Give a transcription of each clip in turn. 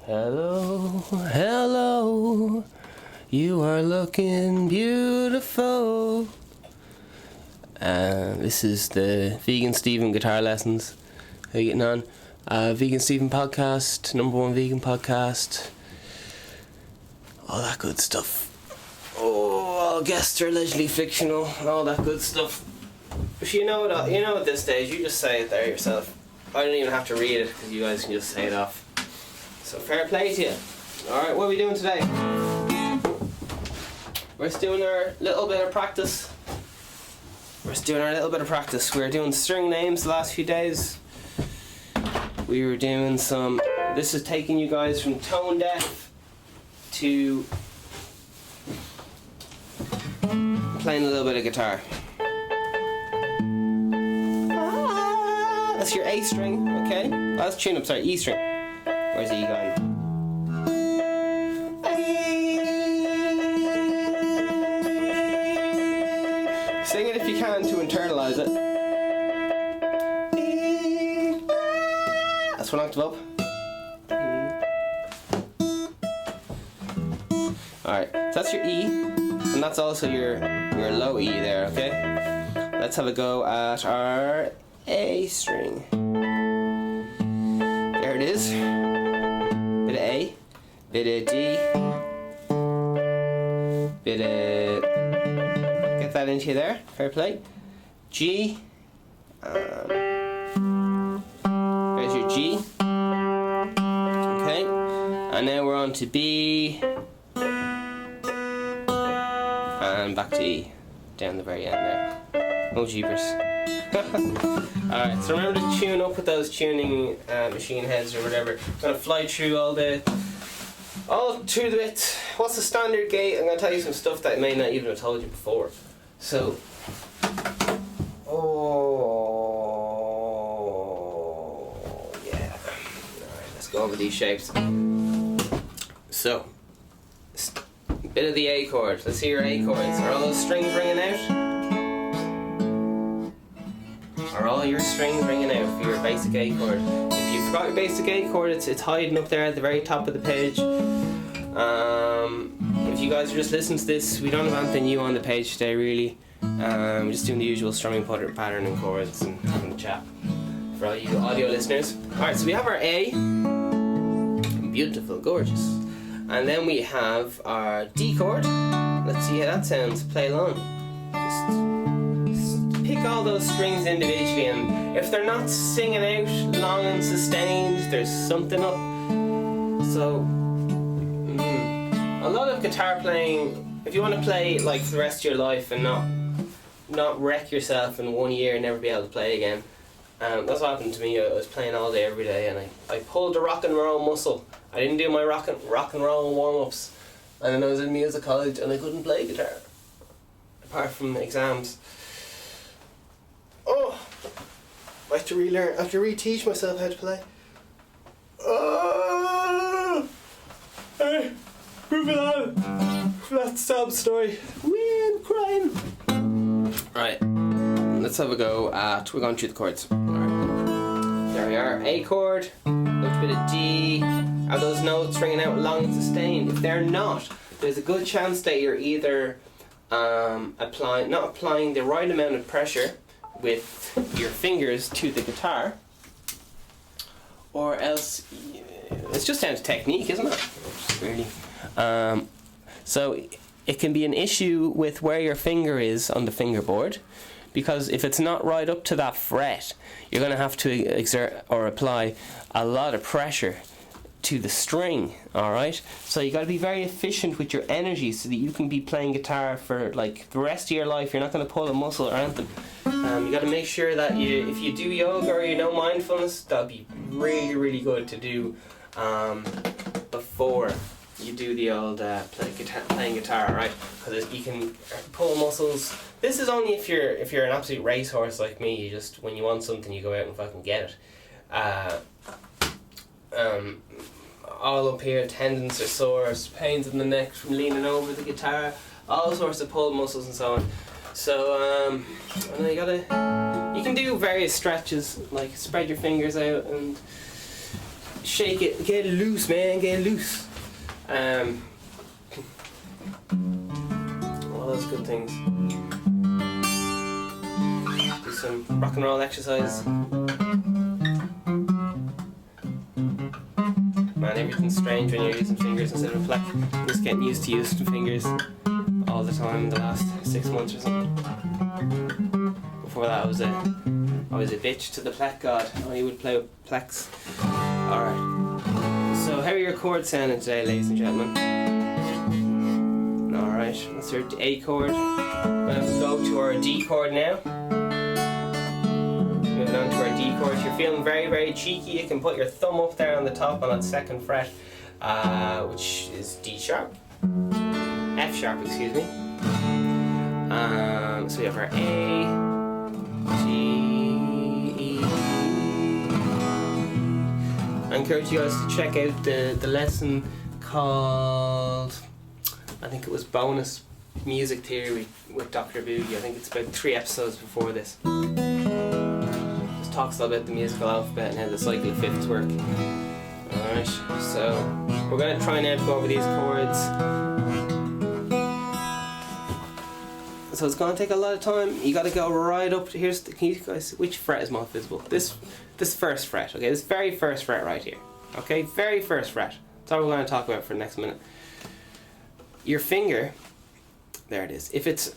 Hello, hello, you are looking beautiful. This is the Vegan Stephen Guitar Lessons. How you getting on? Vegan Stephen podcast, #1 vegan podcast. All that good stuff. Oh, all guests are allegedly fictional, all that good stuff. But you know at this stage, you just say it there yourself. I don't even have to read it because you guys can just say it off. So fair play to you. Alright, what are we doing today? We're just doing our little bit of practice. We're doing string names the last few days. We were doing some... This is taking you guys from tone deaf to playing a little bit of guitar. That's your A string, okay? That's tune up, sorry, E string. Where's the E going? Sing it if you can to internalize it. That's one octave up. Alright, so that's your E, and that's also your low E there, okay? Let's have a go at our A string. There it is. Bit of A, bit of D, bit of... Get that into there, fair play. G. There's your G. Okay. And now we're on to B. And back to E. Down the very end there. Oh jeepers. Alright, so remember to tune up with those tuning machine heads or whatever. I'm going to fly through all through the bits. What's the standard gate? I'm going to tell you some stuff that I may not even have told you before. So, yeah. Alright, let's go over these shapes. So, bit of the A chord. Let's see your A chords. Are all those strings ringing out? Are all your strings ringing out for your basic A chord? If you forgot your basic A chord, it's hiding up there at the very top of the page. If you guys are just listening to this, we don't have anything new on the page today really. We're just doing the usual strumming pattern and chords and having a chat for all you audio listeners. Alright, so we have our A. Beautiful, gorgeous. And then we have our D chord. Let's see how that sounds. Play along. Just pick all those strings individually, and if they're not singing out long and sustained, there's something up. So, a lot of guitar playing, if you want to play like for the rest of your life and not wreck yourself in 1 year and never be able to play again, that's what happened to me. I was playing all day every day, and I pulled the rock and roll muscle. I didn't do my rock and roll warm-ups, and then I was in music college and I couldn't play guitar apart from exams. Oh, I have to relearn. I have to reteach myself how to play. Oh, hey, moving on. That's Sam's story. We're crying. Right, let's have a go at. We're going through the chords. Alright, there we are. A chord, a little bit of D. Are those notes ringing out long and sustained? If they're not, there's a good chance that you're either not applying the right amount of pressure with your fingers to the guitar, or else it's just down to technique, isn't it? Really. So it can be an issue with where your finger is on the fingerboard, because if it's not right up to that fret, you're going to have to exert or apply a lot of pressure to the string, alright? So you got to be very efficient with your energy so that you can be playing guitar for like the rest of your life. You're not going to pull a muscle or anything. You got to make sure that if you do yoga or mindfulness, that'd be really, really good to do before you do the old playing guitar, alright? Because you can pull muscles. This is only if you're an absolute racehorse like me. You just, when you want something, you go out and fucking get it. All up here, tendons are sore, pains in the neck from leaning over the guitar, all sorts of pull muscles and so on. So you can do various stretches, like spread your fingers out and shake it, get it loose, man, get it loose. All those good things. Do some rock and roll exercise. Man, everything's strange when you're using fingers instead of a pleck. I'm just getting used to using fingers all the time in the last 6 months or something. Before that I was a bitch to the pleck god. I would play with plecks. Alright. So how are your chords sounding today, ladies and gentlemen? Alright, that's our A chord. We're going to go to our D chord now. Moving on to our D chord. If you're feeling very, very cheeky, you can put your thumb up there on the top on that second fret, which is D sharp. F sharp, excuse me. So we have our A, G, E. I encourage you guys to check out the lesson called, I think it was Bonus Music Theory with Dr. Boogie. I think it's about 3 episodes before this. Just talks about the musical alphabet and how the cycle of fifths work. Alright, so we're going to try now to go over these chords. So it's going to take a lot of time. You got to go right up to, can you guys, which fret is most visible? This first fret, okay, this very first fret right here. Okay, very first fret. That's all we're going to talk about for the next minute. Your finger, there it is. If it's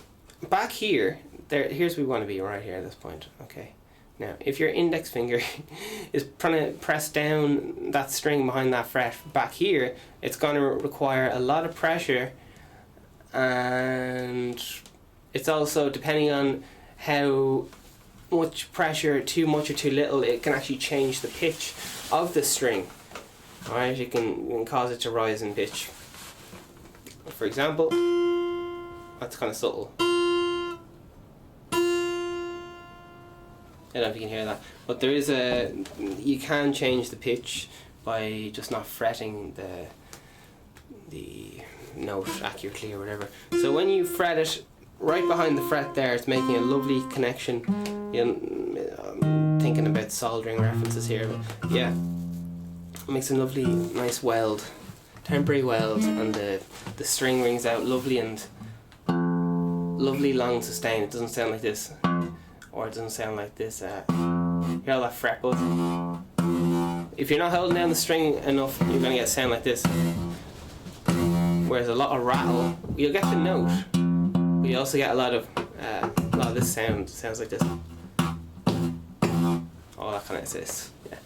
back here, here's where we want to be, right here at this point. Okay. Now, if your index finger is trying to press down that string behind that fret back here, it's going to require a lot of pressure, and it's also depending on how much pressure, too much or too little, it can actually change the pitch of the string. Alright, you can cause it to rise in pitch. For example, that's kind of subtle. I don't know if you can hear that, but there is you can change the pitch by just not fretting the note accurately or whatever. So when you fret it right behind the fret there, it's making a lovely connection. I'm thinking about soldering references here, but yeah, it makes a lovely, nice weld, temporary weld, and the string rings out lovely and lovely long sustain. It doesn't sound like this. Or it doesn't sound like this. Hear all that fret buzz? If you're not holding down the string enough, you're going to get a sound like this. Whereas a lot of rattle, you'll get the note, but you also get a lot of this sound. Sounds like this. All that kind of this. Yeah.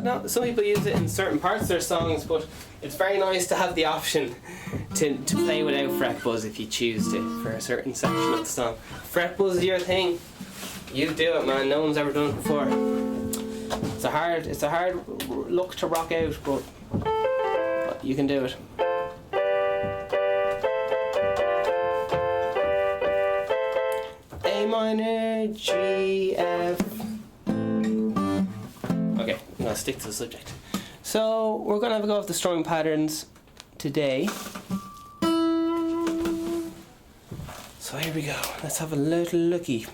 Now, some people use it in certain parts of their songs, but it's very nice to have the option to play without fret buzz if you choose to for a certain section of the song. Fret buzz is your thing. You do it, man. No one's ever done it before. It's a hard look to rock out, but you can do it. A minor, G, F. Okay, I'm gonna stick to the subject. So we're gonna have a go at the strumming patterns today. So here we go. Let's have a little looky.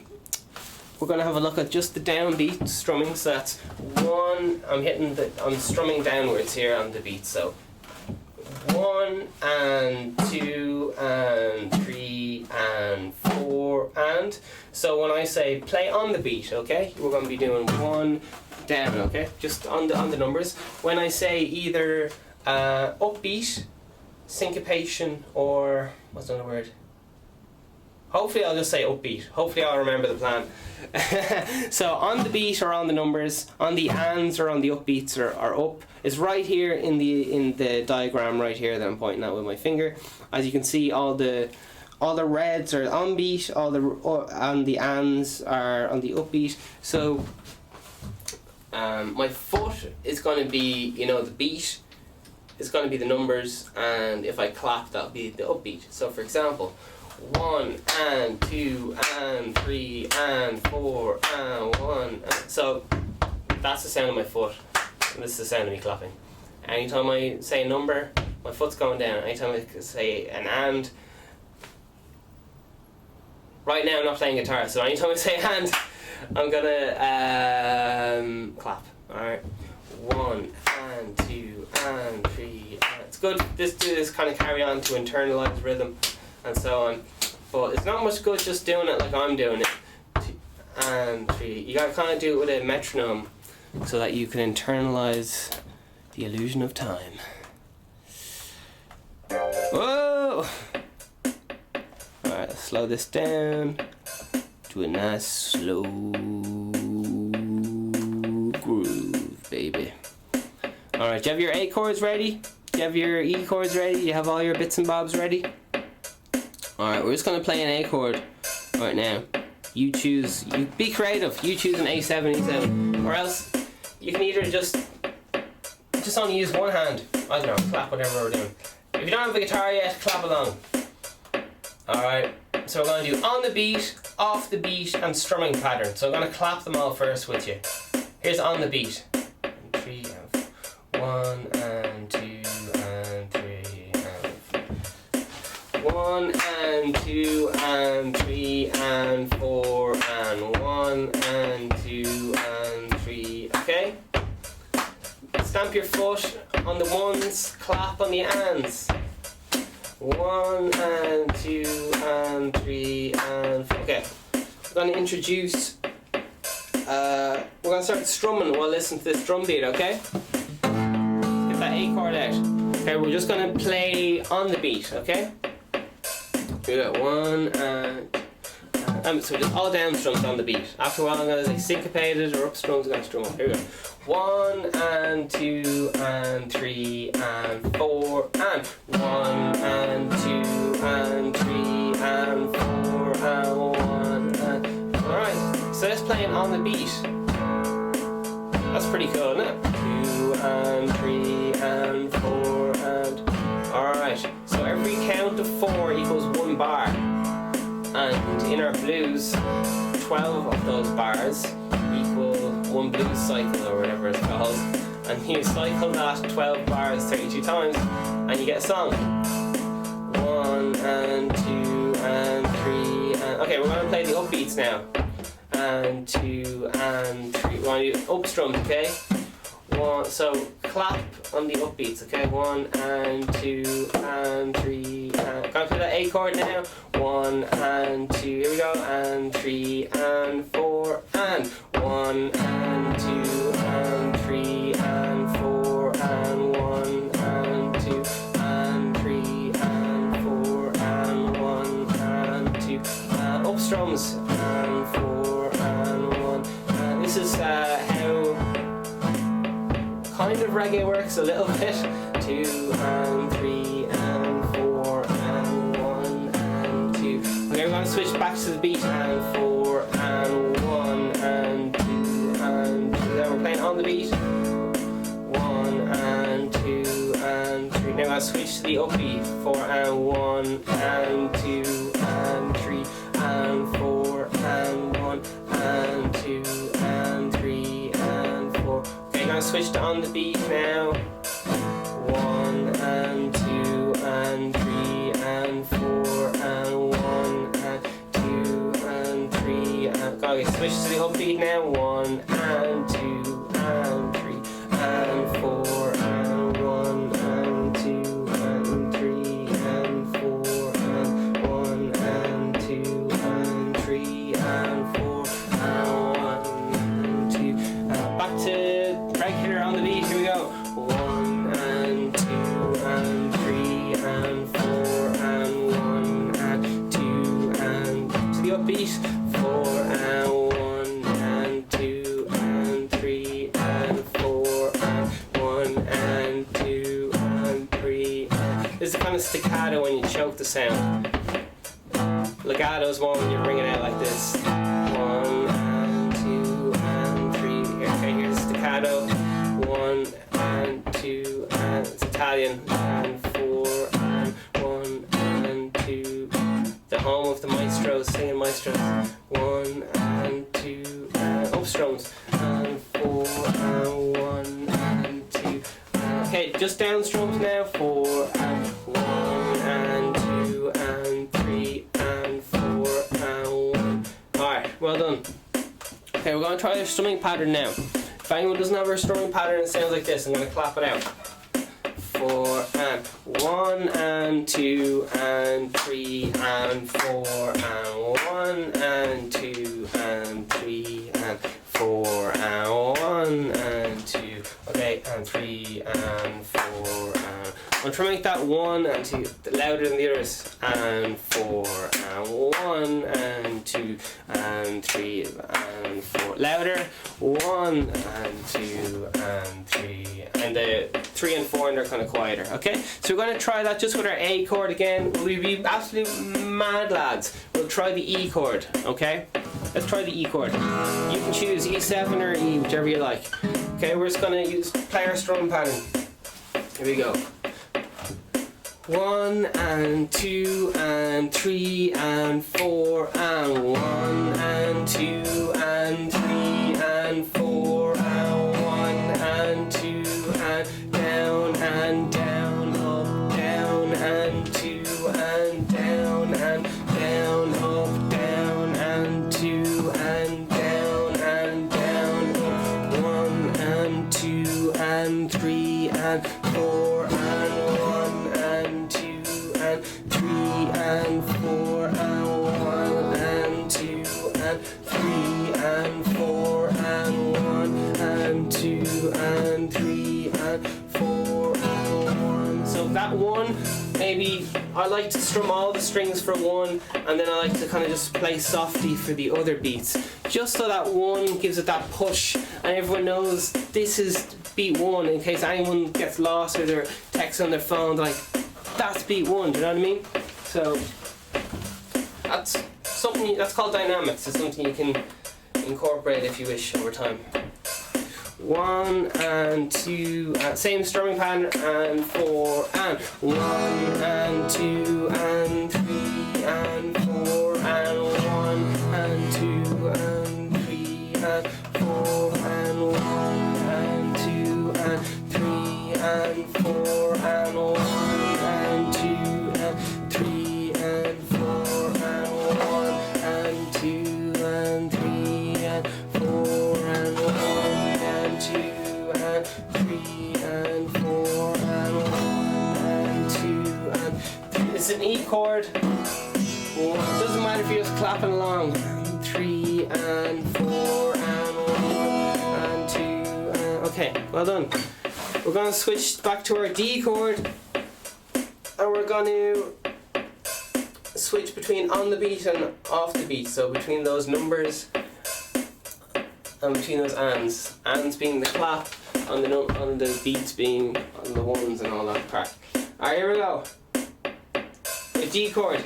We're going to have a look at just the downbeat strumming. So that's 1. I'm strumming downwards here on the beat. So 1 and 2 and 3 and 4 and. So when I say play on the beat, okay, we're going to be doing 1 down, okay, just on the numbers. When I say either upbeat, syncopation, or what's another word? Hopefully I'll just say upbeat. Hopefully I'll remember the plan. So on the beat or on the numbers, on the ands or on the upbeats or up, is right here in the diagram right here that I'm pointing at with my finger. As you can see, all the reds are on beat, and the ands are on the upbeat. So my foot is going to be, the beat is going to be the numbers, and if I clap, that'll be the upbeat. So for example, 1 and 2 and 3 and 4 and 1. So that's the sound of my foot, and this is the sound of me clapping. Anytime I say a number, my foot's going down. Anytime I say an and, right now I'm not playing guitar, so anytime I say and, I'm gonna clap. Alright, 1 and and 3. It's good do this kind of carry on to internalize rhythm and so on. But it's not much good just doing it like I'm doing it. 2 and 3. You gotta kind of do it with a metronome so that you can internalize the illusion of time. Whoa! Alright, let's slow this down to a nice slow groove, baby. Alright, do you have your A chords ready? Do you have your E chords ready? Do you have all your bits and bobs ready? Alright, we're just going to play an A chord right now. You choose, you be creative, you choose an A7, E7, or else you can either just only use one hand. I don't know, clap whatever we're doing. If you don't have a guitar yet, clap along. Alright, so we're going to do on the beat, off the beat, and strumming pattern. So I'm going to clap them all first with you. Here's on the beat. 3 and 1 and 2 and 3 and 1 and 2 and 3 and 4 and 1 and 2 and 3. Okay? Stamp your foot on the ones, clap on the ands. 1 and 2 and 3 and 4. Okay, we're going to introduce. We're going to start strumming while listening to this drum beat. Okay, get that A chord out. Okay, we're just going to play on the beat. Okay, we got 1 and so just all down strums on the beat. After a while, I'm going to say syncopated or up strums. I'm going to strum up. Here we go. 1 and 2 and 3 and 4 and 1 and 2 and 3 and 4 and 1 and... Alright, so let's play it on the beat. That's pretty cool, isn't it? 2 and 3 and 4 and... Alright, so every count of 4 equals 1 bar. And in our blues, 12 of those bars equal 1 blues cycle or whatever it's called, and you cycle that 12 bars 32 times and you get a song. 1 and 2 and 3 and... Okay, we're going to play the upbeats now. And 2 and 3. We're going to do up strums, okay? 1, so clap on the upbeats, okay? 1 and 2 and 3 and... Going to play that A chord now. 1 and 2, here we go, and 3 and 4 and 1 and 2 and 3 and 4 and 1 and 2 and 3 and 4 and 1 and 2 up strums and 4 and 1. This is how kind of reggae works a little bit. 2 and 3 and 4 and 1 and 2. Okay, we're going to switch back to the beat. And 4 and 1 and 2 and 3. Then we're playing on the beat. 1 and 2 and 3. Now we're going to switch to the upbeat. 4 and 1 and 2 and 3 and 4 and 1 and 2 and 3 and 4. Okay, we're going to switch to on the beat now. 1 and 2 and 3 and 4 and 1 and 2 and 3 and... Okay, switch to the upbeat now. 1 and 2 and 3 and 4 and 1 and 2 and 3 and 4 and 1 and 2 and 3 and 4 and 1 and 2. Back to regular on the beat. Here we go. 1 and 2 and 3 and 4 and 1 and 2 and to the upbeat. 4 and 1 and 2 and 3 and 4 and 1 and 2 and 3 and... This is the kind of staccato when you choke the sound. Legato is more when you bring it out like this. 1 and 2 and 3. Okay, here's staccato. 1 and 2 and it's Italian. And 4 and 1 and 2. The home of the maestros, singing maestros. 1 and 2 and up strums. And 4 and 1 and 2. Okay, just down strums now. 4 and 1 and 2 and 3 and 4 and 1. Alright, well done. Okay, we're going to try the strumming pattern now. If anyone doesn't have a strumming pattern, it sounds like this. I'm going to clap it out. 1 and 2 and 3 and 4 and 1 and 2 and 3 and 4 and 1 and 2. Okay, and 3 and 4 and I'm trying to make that 1 and 2 louder than the others. And 4 and 1 and 2 and 3 and 4 louder. 1 and 2 and 3 and the 3 and 4 and they're kind of quieter. Okay, so we're going to try that just with our A chord again. We'll be absolute mad lads. We'll try the E chord. Okay, let's try the E chord. You can choose E7 or E, whichever you like. Okay, we're just going to play our strum pattern. Here we go. 1 and 2 and 3 and 4 and 1 and 2 and 3 and 4 and 1 and 2 and down, up, down and 2 and down, up, down and 2 and down, up, 1 and 2 and 3 and 4 and 1 and 2 and 3 and 4 and 1 and 2 and 3 and 4 and 1 and 2 and 3 and 4 and 1. So that 1, maybe I like to strum all the strings for 1 and then I like to kind of just play softly for the other beats, just so that 1 gives it that push and everyone knows this is beat 1 in case anyone gets lost or they're texting on their phone like that's beat 1, do you know what I mean? So that's something that's called dynamics. It's something you can incorporate if you wish over time. 1 and 2 same strumming pattern and 4 and 1 and 2 and 3 and 4 and 1 and 2 and 3 and 4 and 1 and 2 and 3 and 4 and 1 and 2 and 3 and 4 and 1 and 2 and 3 and 4 and 1 and 2 and 3 and 4 and 1 and 2 and 3. It's an E chord. It doesn't matter if you're just clapping along. 3 and 4 and 1 and 2 and okay, well done. We're going to switch back to our D chord and we're going to switch between on the beat and off the beat, so between those numbers and between those ands. Ands being the clap, on the beats being on the ones and all that crap. Alright, here we go. The D chord.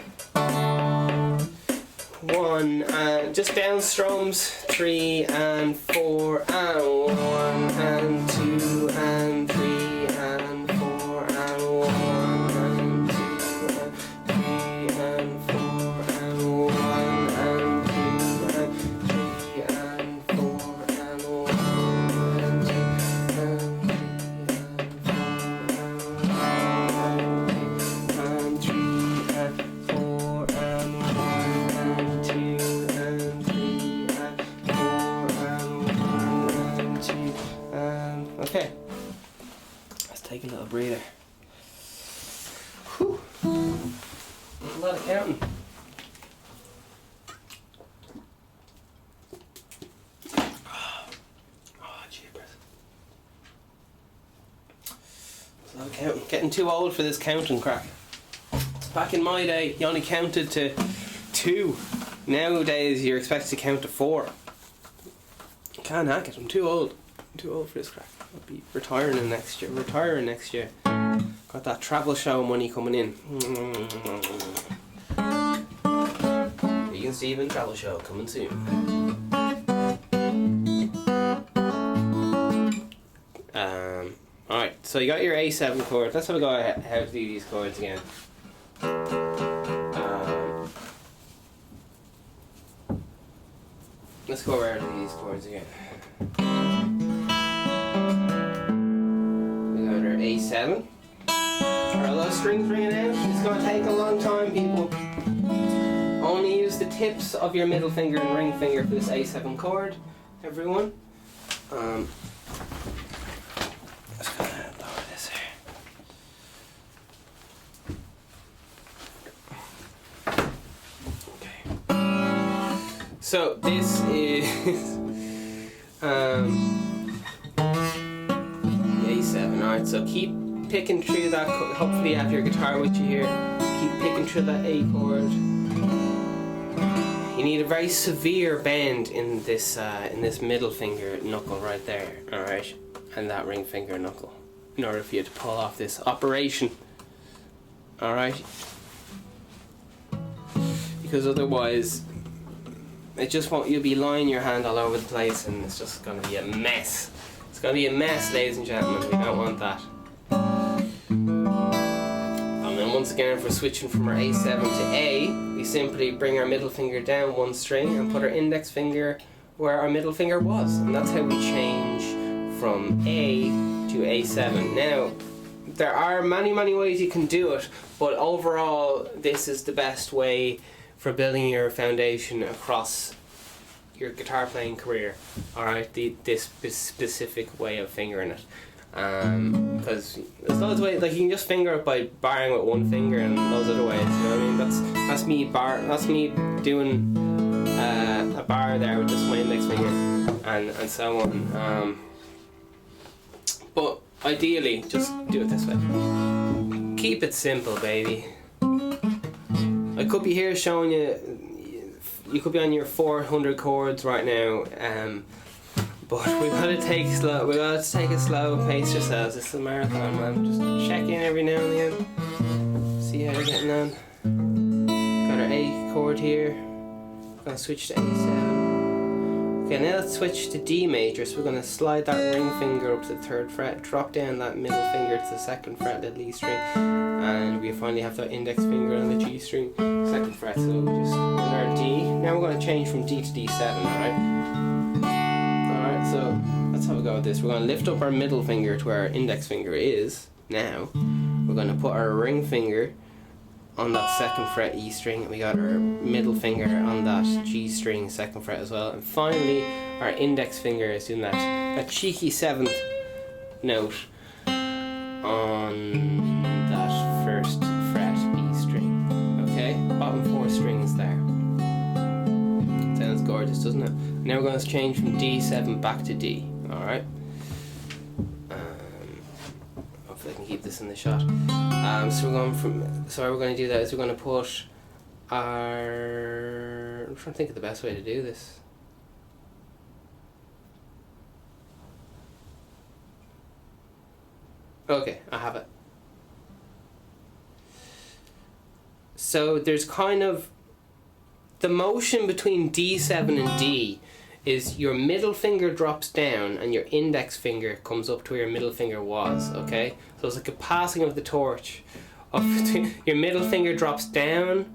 1 and just down strums, 3 and 4 and 1 and 2 and 3 and 4 and 1 and 2 and 3 and 4 and 1 and 2 and 3 and 4 and 1 and 2 and 3 and 4 and 4 and 1 and 2 and 3 and 4 and 1 and 2 and okay. Let's take a little breather. Whew. There's a lot of counting. Oh, jeepers. There's a lot of counting. Getting too old for this counting crack. Back in my day, you only counted to 2. Nowadays, you're expected to count to 4. Can't hack it. I'm too old. I'm too old for this crack. I'll be retiring next year. Got that travel show money coming in. Vegan Steven travel show coming soon. Alright, so you got your A7 chord. Let's have a go at how to do these chords again. Let's go around these chords again. We got our A7. Are those strings ringing out? It's going to take a long time, people. Only use the tips of your middle finger and ring finger for this A7 chord, everyone. Just gonna lower this here. So this is the A7. Alright, so keep picking through that. Hopefully you have your guitar with you here. Keep picking through that A chord. You need a very severe bend in this middle finger knuckle right there, alright, and that ring finger knuckle, in order for you to pull off this operation, alright, because otherwise it just won't, you'll be lying your hand all over the place and it's just going to be a mess. It's going to be a mess, ladies and gentlemen. We don't want that. And then once again, if we're switching from our A7 to A, we simply bring our middle finger down one string and put our index finger where our middle finger was, and that's how we change from A to A7. Now, there are many ways you can do it, but overall this is the best way for building your foundation across your guitar playing career. Alright, this specific way of fingering it. Because there's loads of ways, like you can just finger it by barring with one finger and loads of other ways, you know what I mean? That's me doing a bar there with just my index finger and so on. But ideally, just do it this way. Keep it simple, baby. I could be here showing you could be on your 400 chords right now, but we gotta take a slow pace yourselves. It's a marathon, man. Just check in every now and again. See how you're getting on. Got our A chord here. Gonna switch to A7. Okay, now let's switch to D major. So we're gonna slide that ring finger up to the 3rd fret, drop down that middle finger to the 2nd fret, little E string, and we finally have that index finger on the G string, 2nd fret. So we just on our D. Now we're gonna change from D to D7. Alright, so let's have a go at this. We're going to lift up our middle finger to where our index finger is. Now we're going to put our ring finger on that 2nd fret E string, and we got our middle finger on that G string 2nd fret as well, and finally our index finger is doing that cheeky 7th note on that 1st fret E string. Okay, bottom 4 strings there. Sounds gorgeous, doesn't it? Now we're going to change from D7 back to D. Alright. Hopefully I can keep this in the shot. So we're going to do that is we're going to put our... I'm trying to think of the best way to do this. Okay, I have it. So there's kind of... The motion between D7 and D is your middle finger drops down and your index finger comes up to where your middle finger was, okay? So it's like a passing of the torch. Your middle finger drops down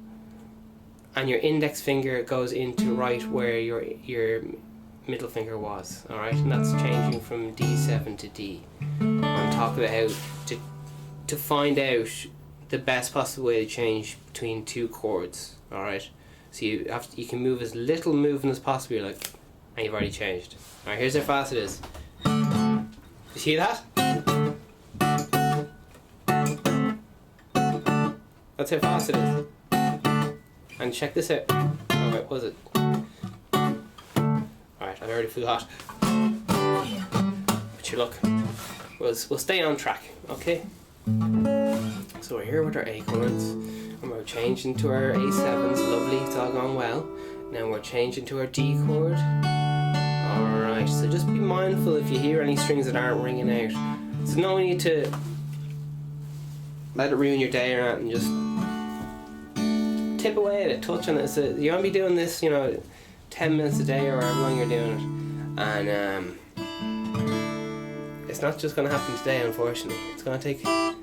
and your index finger goes into right where your middle finger was, alright? And that's changing from D7 to D. I'm talking about how to find out the best possible way to change between two chords, alright? So you can move as little movement as possible, and you've already changed. Alright, here's how fast it is. You see that? That's how fast it is. And check this out. Alright, was it? Alright, I already forgot. But you look, we'll stay on track, okay? So we're here with our A chords, and we're changing to our A7s. Lovely, it's all gone well. Now we're changing to our D chord. Alright, so just be mindful if you hear any strings that aren't ringing out. So no need to let it ruin your day or anything, just tip away at it, touch on it. So you want to be doing this, 10 minutes a day or however long you're doing it. And it's not just going to happen today, unfortunately. It's going to take a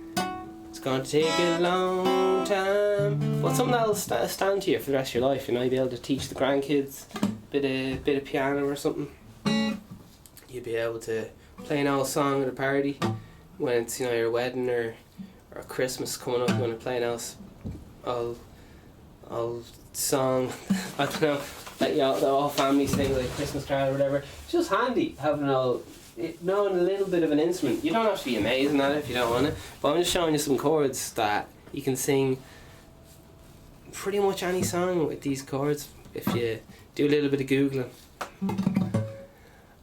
long time, but something that'll stand to you for the rest of your life. You'll be able to teach the grandkids a bit of piano or something. You'll be able to play an old song at a party when it's your wedding or Christmas coming up. You want to play an old song. I don't know, that the whole family sing, like Christmas carol or whatever. It's just handy having knowing a little bit of an instrument. You don't have to be amazing at it if you don't want it, but I'm just showing you some chords that you can sing pretty much any song with these chords. if you do a little bit of Googling.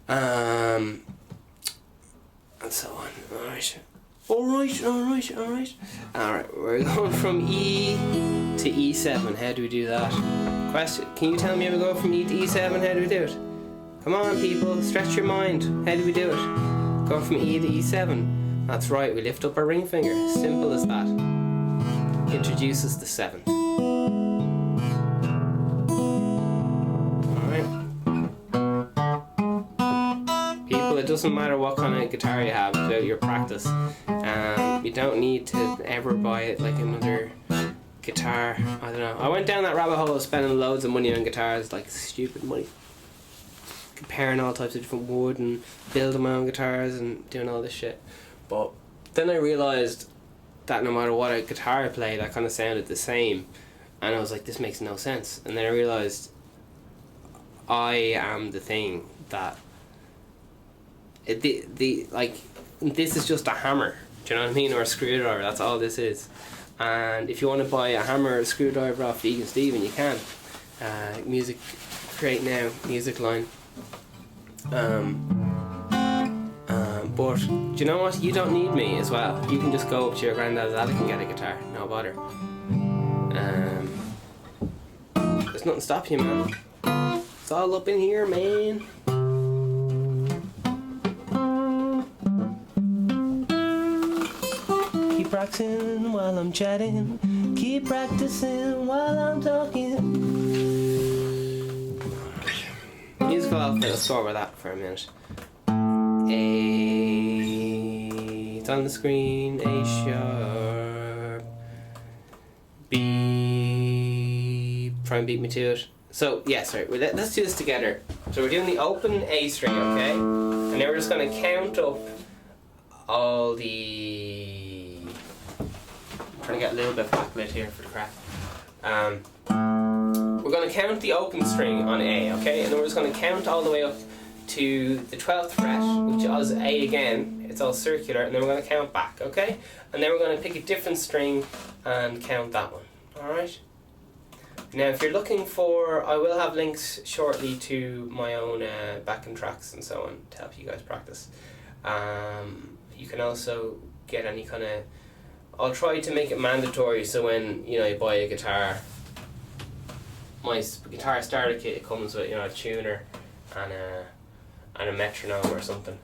And so on. Alright, we're going from E to E7. How do we do that? Question, can you tell me how we go from E to E7? How do we do it? Come on people, stretch your mind. How do we do it? Go from E to E7. That's right, we lift up our ring finger. Simple as that. Introduces the 7th. It doesn't matter what kind of guitar you have, about your practice. You don't need to ever buy like another guitar. I don't know. I went down that rabbit hole of spending loads of money on guitars, like stupid money. Comparing all types of different wood and building my own guitars and doing all this shit. But then I realised that no matter what guitar I played, I kind of sounded the same. And I was like, this makes no sense. And then I realised I am the thing that this is just a hammer, do you know what I mean, or a screwdriver. That's all this is. And if you want to buy a hammer or a screwdriver off Vegan Steven, you can. Music Create Now music line. But do you know what? You don't need me as well. You can just go up to your granddad's attic and get a guitar. No bother. There's nothing stopping you, man. It's all up in here, man. Keep practicing while I'm chatting. Keep practicing while I'm talking. Musical alphabet, let's go over that for a minute. A, it's on the screen. A sharp. B, try and beat me to it. So, yeah, sorry, let's do this together. So we're doing the open A string, okay? And then we're just going to count up all the... I'm trying to get a little bit backlit here for the crack. We're going to count the open string on A, okay? And then we're just going to count all the way up to the 12th fret, which is A again. It's all circular, and then we're going to count back, okay? And then we're going to pick a different string and count that one, alright? Now, if you're looking for, I will have links shortly to my own backing tracks and so on to help you guys practice. You can also get any kind of, I'll try to make it mandatory so when, you know, you buy a guitar, my guitar starter kit, it comes with, you know, a tuner and a metronome or something,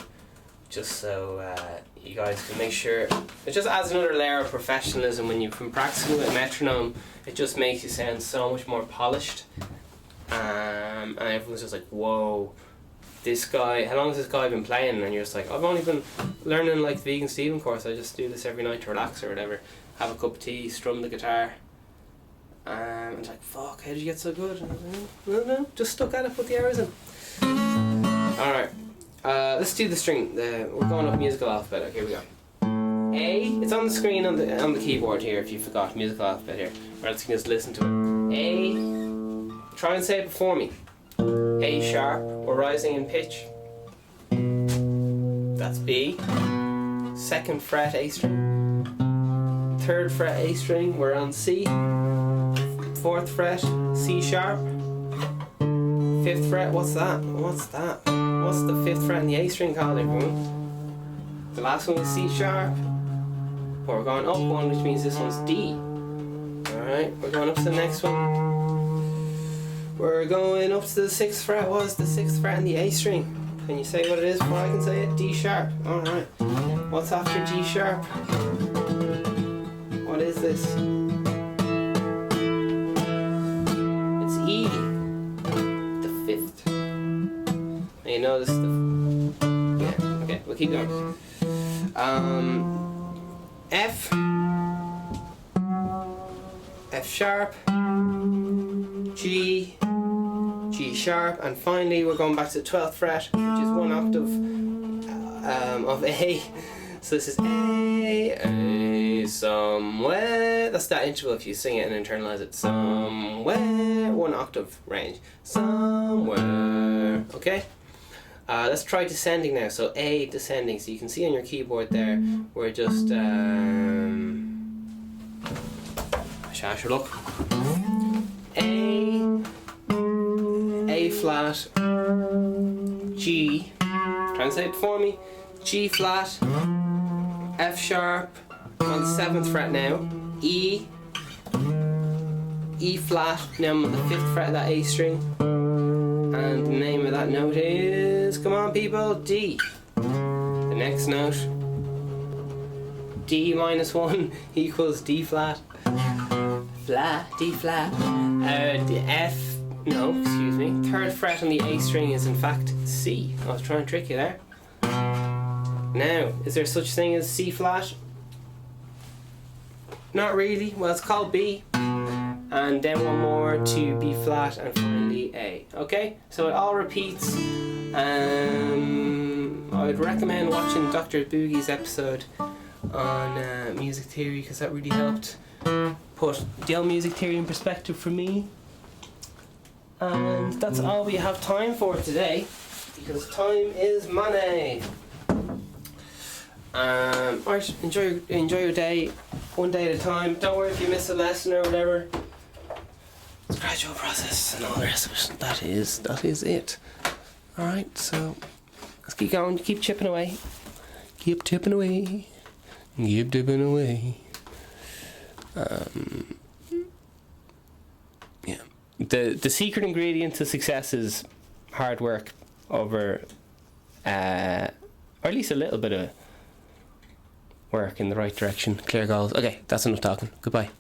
just so you guys can make sure. It just adds another layer of professionalism when you've been practicing with a metronome. It just makes you sound so much more polished, and everyone's just like, whoa, this guy, how long has this guy been playing? And you're just like, I've only been learning like the Vegan Steven course. I just do this every night to relax or whatever, have a cup of tea, strum the guitar. And it's like, fuck, how did you get so good? And I was like, no, just stuck at it, put the hours in. Alright, let's do the string. We're going up musical alphabet. Okay, here we go. A, it's on the screen on the keyboard here if you forgot musical alphabet here. Or else you can just listen to it. A, try and say it before me. A sharp, we're rising in pitch. That's B. 2nd fret A string. 3rd fret A string, we're on C. 4th fret C sharp. 5th fret, what's that? What's the 5th fret in the A string called, everyone? The last one was C sharp. But we're going up one, which means this one's D. Alright, we're going up to the next one. We're going up to the 6th fret. What's the 6th fret in the A string? Can you say what it is before I can say it? D sharp. Alright. What's after G sharp? What is this? It's E. The 5th. Now you know this is the... Yeah, okay, we'll keep going. F. F sharp. G. G sharp. And finally we're going back to the 12th fret, which is one octave of A. So this is A, somewhere. That's that interval if you sing it and internalize it. Somewhere, one octave range. Somewhere. Okay? Let's try descending now. So A descending. So you can see on your keyboard there, we're just Shash, look. A, flat, G, translate it for me, G flat, F sharp, on the 7th fret now, E flat, now I'm on the 5th fret of that A string, and the name of that note is, come on people, D. The next note, D minus 1 equals D flat, D flat, the F, no, excuse me, 3rd fret on the A string is in fact C. I was trying to trick you there. Now, is there such thing as C flat? Not really. Well, it's called B, and then one more to B flat, and finally A. Okay, so it all repeats. I would recommend watching Dr. Boogie's episode on music theory, because that really helped put the old music theory in perspective for me. And that's all we have time for today, because time is money. Alright, enjoy your day, one day at a time. Don't worry if you miss a lesson or whatever. It's a gradual process and all the rest of it. That is it. Alright, so let's keep going, keep chipping away. Keep tipping away. Keep dipping away. Yeah. The secret ingredient to success is hard work over or at least a little bit of work in the right direction, clear goals. Okay, that's enough talking. Goodbye.